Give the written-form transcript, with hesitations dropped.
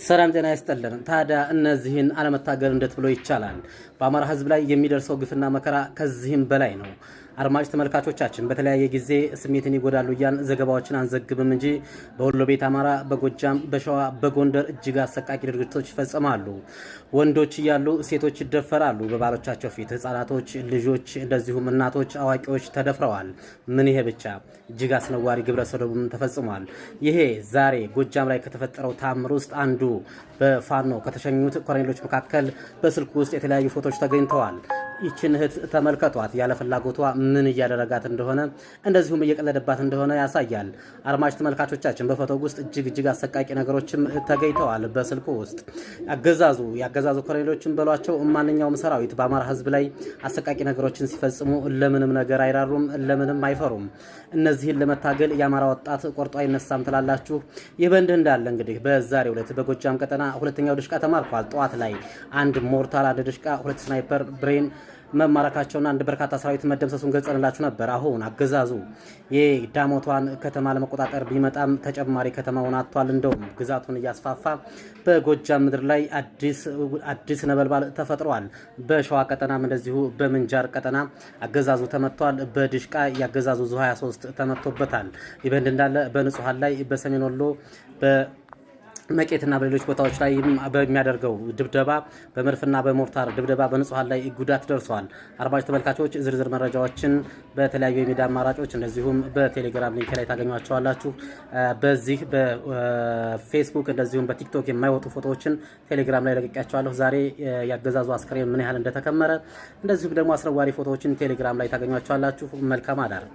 ሰላም ጤና ይስጥልን። ታዲያ እነዚህን አለመታገል እንዴት ብሎ ይቻላል? በአማራ ሕዝብ ላይ የሚደርሰው ግፍና መከራ ከዚህም በላይ ነው። አድማጭ ተመልካቾቻችን በተለያየ ጊዜ ስሜትን ይጎዳሉ እያን ዘገባዎችን አንዘግብም እንጂ በወሎ ቤት አማራ፣ በጎጃም፣ በሸዋ፣ በጎንደር እጅግ አሰቃቂ ድርጊቶች ይፈጸማሉ። ወንዶች እያሉ ሴቶች ይደፈራሉ በባሎቻቸው ፊት። ህፃናቶች፣ ልጆች፣ እንደዚሁም እናቶች፣ አዋቂዎች ተደፍረዋል። ምን ይሄ ብቻ እጅግ አስነዋሪ ግብረ ሰዶም ተፈጽሟል። ይሄ ዛሬ ጎጃም ላይ ከተፈጠረው ታምር ውስጥ አንዱ በፋኖ ከተሸኙት ኮሎኔሎች መካከል በስልኩ ውስጥ የተለያዩ ፎቶዎች ተገኝተዋል። ይችን እህት ተመልከቷት። ያለ ፍላጎቷ ምን እያደረጋት እንደሆነ እንደዚሁም እየቀለደባት እንደሆነ ያሳያል። አድማጭ ተመልካቾቻችን በፎቶው ውስጥ እጅግ አሰቃቂ ነገሮችም ተገኝተዋል። በስልኩ ውስጥ ያገዛዙ ኮሎኔሎችን በሏቸው ማንኛውም ሰራዊት በአማራ ህዝብ ላይ አሰቃቂ ነገሮችን ሲፈጽሙ ለምንም ነገር አይራሩም፣ ለምንም አይፈሩም። እነዚህን ለመታገል የአማራ ወጣት ቆርጦ አይነሳም ትላላችሁ። ይህ በእንዲህ እንዳለ እንግዲህ በዛሬው ዕለት በጎጃም ቀጠና ሁለተኛው ድሽቃ ተማርኳል። ጠዋት ላይ አንድ ሞርታር፣ አንድ ድሽቃ፣ ሁለት ስናይፐር ብሬን መማረካቸውና አንድ በርካታ ሰራዊት መደምሰሱን ገልጸንላችሁ ነበር። አሁን አገዛዙ የዳሞቷን ከተማ ለመቆጣጠር ቢመጣም ተጨማሪ ከተማውን አጥቷል። እንደውም ግዛቱን እያስፋፋ በጎጃም ምድር ላይ አዲስ ነበልባል ተፈጥሯል። በሸዋ ቀጠናም እንደዚሁ በምንጃር ቀጠና አገዛዙ ተመቷል። በድሽቃ ያገዛዙ ዙ 23 ተመቶበታል። ይህ በእንዲህ እንዳለ በንጹሃን ላይ በሰሜን ወሎ መቄትና በሌሎች ቦታዎች ላይ በሚያደርገው ድብደባ በመድፍና በሞርታር ድብደባ በንጹሃን ላይ ጉዳት ደርሷል። አድማጭ ተመልካቾች ዝርዝር መረጃዎችን በተለያዩ የሚዲያ አማራጮች እንደዚሁም በቴሌግራም ሊንክ ላይ ታገኟቸዋላችሁ። በዚህ በፌስቡክ እንደዚሁም በቲክቶክ የማይወጡ ፎቶዎችን ቴሌግራም ላይ ለቅቄያቸዋለሁ። ዛሬ ያገዛዙ አስከሬን ምን ያህል እንደተከመረ እንደዚሁም ደግሞ አስነዋሪ ፎቶዎችን ቴሌግራም ላይ ታገኟቸዋላችሁ። መልካም አዳር።